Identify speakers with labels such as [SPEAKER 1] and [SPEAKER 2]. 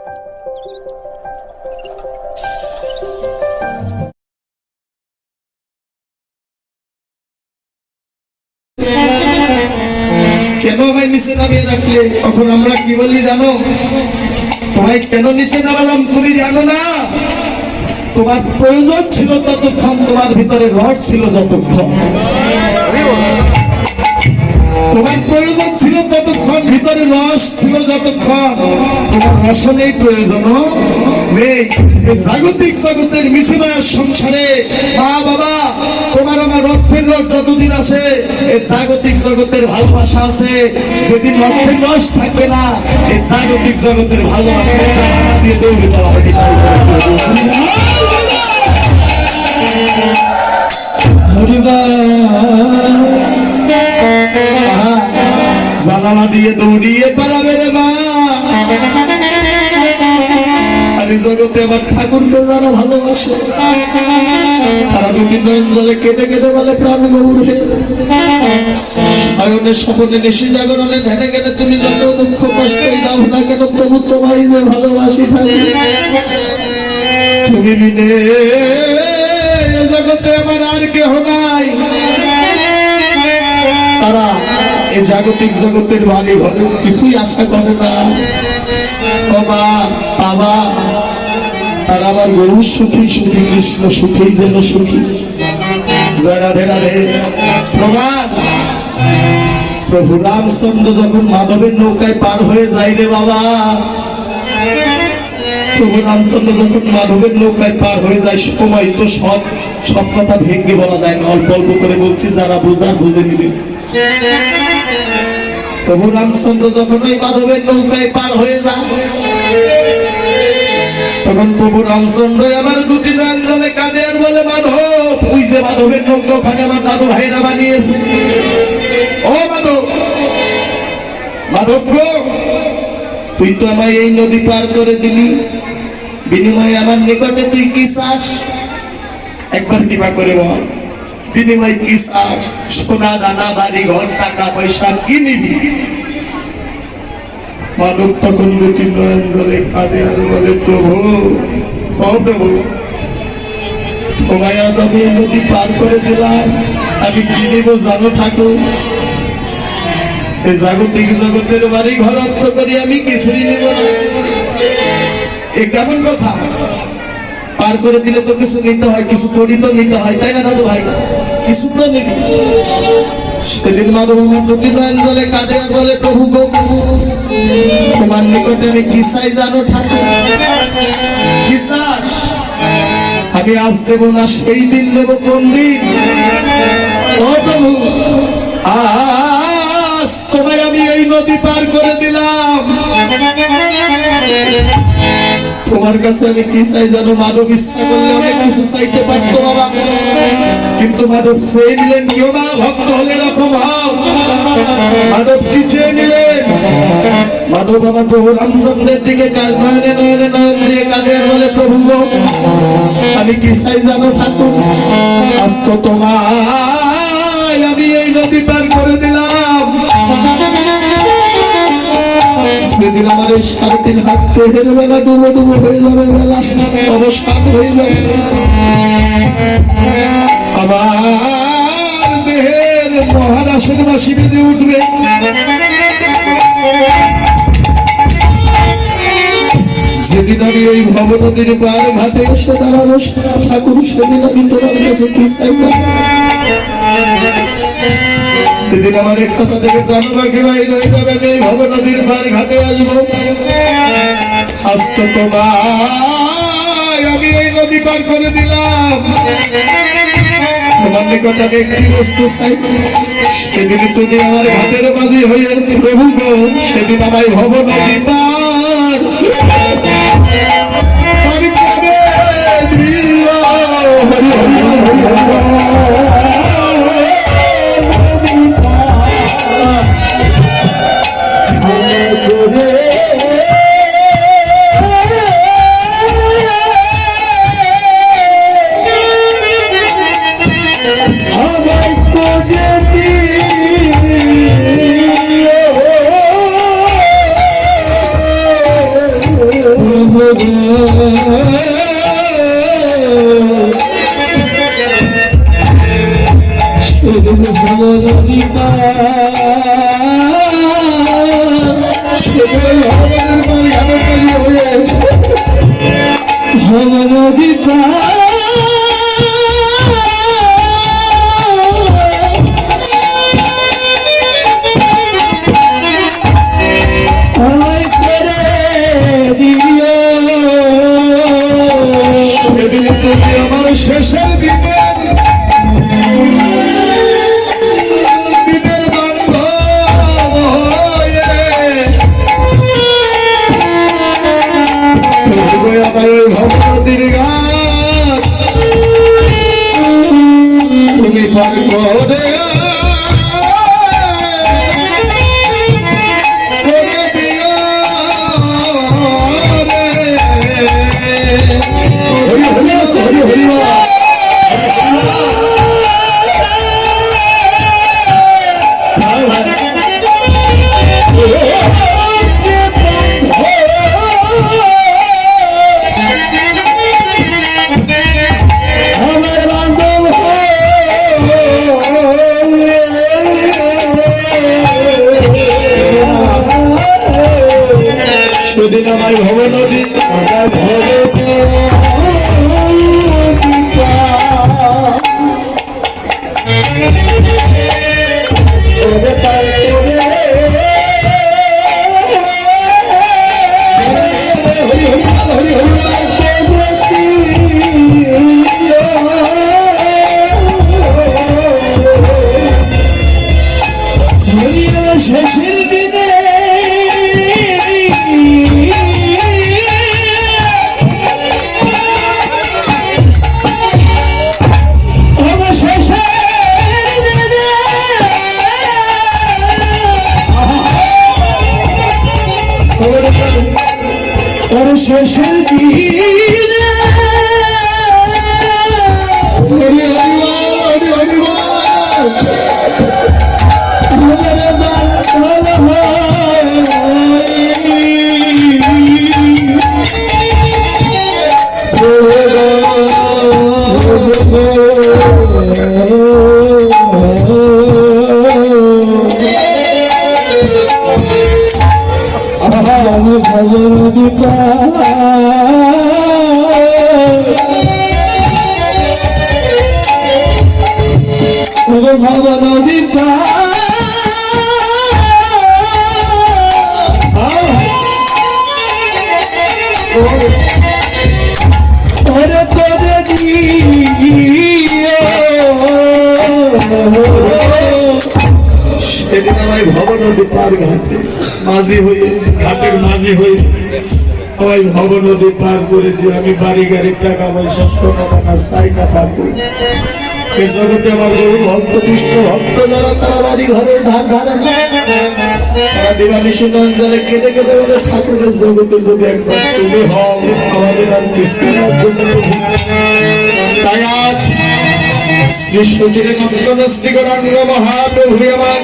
[SPEAKER 1] কেন ভাই নিচে নামিয়ে রাখলে? তখন আমরা কি বলি জানো? তোমায় কেন নিচে নামালাম তুমি জানো না? তোমার প্রয়োজন ছিল ততক্ষণ, তোমার ভিতরে রস ছিল যতক্ষণ। তোমার প্রয়োজন ছিল ততক্ষণ, ভিতরে রস ছিল যতক্ষণ। তোমার রসনেই প্রয়োজন নেই। জাগতিক জগতের মিশনার সংসারে মা বাবা তোমার আমার রক্তের রস যতদিন আছে, এই জাগতিক জগতের ভালোবাসা আছে। যেদিন রক্তের রস থাকবে না, এই জাগতিক জগতের ভালোবাসা দিয়ে দৌড়ে যাওয়া হবে। জানালা দিয়ে দৌড়িয়ে পালাবে রে মা। আমি জগতে আমার ঠাকুরকে যারা ভালোবাসে, তারা দুটি নয়ন জলে কেটে কেটে বলে প্রাণ গৌরে। সায়নের স্বপনে নিশি জাগরণে ধ্যানে জ্ঞানে তুমি যত দুঃখ কষ্টই দাও না কেন, তবু তোমায় যে ভালোবাসি থাকি। তুমি বিনে জগতে আমার আর কেহ নাই। তারা এই জাগতিক জগতের বাড়ি ঘরে কিছুই আশা করে না। বাবা তারা আমার গরু সুখী, সুখী কৃষ্ণ সুখী যেন সুখী। রাধে রাধে। প্রমাণ প্রভু রামচন্দ্র যখন মাধবের নৌকায় পার হয়ে যায় রে বাবা, প্রভু রামচন্দ্র যখন মাধবের নৌকায় পার হয়ে যায়, সময় তো সব কথা ভেঙে বলা যায় না, অল্প অল্প করে বলছি, যারা বোঝার বুঝে নিবে। প্রভু রামচন্দ্র যখন ওই মাধবের নৌকায় পার হয়ে যায়, তখন প্রভু রামচন্দ্র আমার দুটি নয়ন জলে কাঁদে আর বলে, মাধব ওই যে মাধবের নৌকা, ওখানে আমার দাদু ভাইরা বানিয়েছে। ও মাধব, মাধব গো, তুই তো আমায় এই নদী পার করে দিলি, বিনিময়ে আমার নিকটে তুই কি চাস? একবার কৃপা করে বল, বিনিময় কি চাস? সোনা দানা বাড়ি ঘর টাকা পয়সা কি নিবি? মাধব তখন দুটি নয়ন জলে কাঁদে আর বলে, প্রভু ও প্রভু, তোমায় আজ আমি নদী পার করে দিলাম, আমি কি নিব জানো ঠাকুর? এই জাগতিক জগতের বাড়ি ঘর অর্থ করি আমি কিছুই নিব না। এ কেমন কথা? পার করে দিলে তো কিছু নিতে হয়, কিছু করি তো নিতে হয়, তাই না দাদু ভাই? কিছু তো নিবি। সেদিন মাধব আমার দুটি নয়ন জলে কাঁদে আর বলে, প্রভু গো, তোমার নিকটে আমি কি চাই জানো ঠাকুর? কি চাস? আমি আজ দেব না, সেই দিন দেব। কোন দিন? ও প্রভু, আজ তোমায় আমি এই নদী পার করে দিলাম, তোমার কাছে আমি কি চাই জানো? মাধব ইচ্ছা করলে অনেক কিছু চাইতে পারতো বাবা, কিন্তু মাধব চেয়ে নিলেন কেউ না, ভক্ত হলে এরকম হও। মাধব কি চেয়ে নিলেন? মাধব আমার প্রভু রামচন্দ্রের দিকে নয়নে নয়নে নয়ন দিয়ে কাঁদে আর বলে, প্রভু গো, আমি কি চাই জানো ঠাকুর? আজ তো তোমায় আমি এই নদী পার করে দিলাম, সেদিন আমার এই 3.5 হাত দেহের বেলা ডুবো ডুবো হয়ে যাবে, বেলা অবসান হয়ে যাবে। আমার দেহের মহারাশের বাসি বেঁধে উঠবে। যেদিন আমি এই ভব নদীর পার ঘাটে এসে দাঁড়াবো ঠাকুর, সেদিন আমি তোমার কাছে কি চাইবো? সেদিন আমার এই খাঁচা থেকে প্রাণ পাখি বাইর হয়ে যাবে, আমি এই ভব নদীর পার ঘাটে আসবো। আজ তো তোমায় আমি এই নদী পার করে দিলাম, তোমার নিকট আমি একটি বস্তু চাই। সেদিন তুমি আমার ঘাটের মাঝি হয়ে প্রভু গো, সেদিন আমায় ভব নদী পার করে দিও। হরি হরি হরি হরি। নদী সেদিন তুমি আমার শেষের দিনের বান্ধব আমার ওই ভবনদীর গাছ তুমি পার করে সেদিন আমার ভব নদী শেষের দিনে শেষের দিনে ভব নদী ওরে করে সেদিন আমার ভব নদী পার ঘাটে মাঝি হয়ে ঘাটের মাঝি হয়ে ওই ভব নদী পার করে দিয়ে আমি বাড়ি গাড়ির টাকা পয়সা সোনা দানা চাই না পাবো এই জগতে আমার বহু ভক্ত দুষ্ট ভক্ত যারা তারা বাড়ি ঘরের ধার ধারে তারা দিবানিশি নন্দনে কেঁদে কেঁদে বলে ঠাকুরের জগতে যদি একবার তুমি হও আমাদের আর কিছু তাই আজ শ্রী সচিরে নন্দন শ্রী গৌরাঙ্গ মহাপ্রভু আমার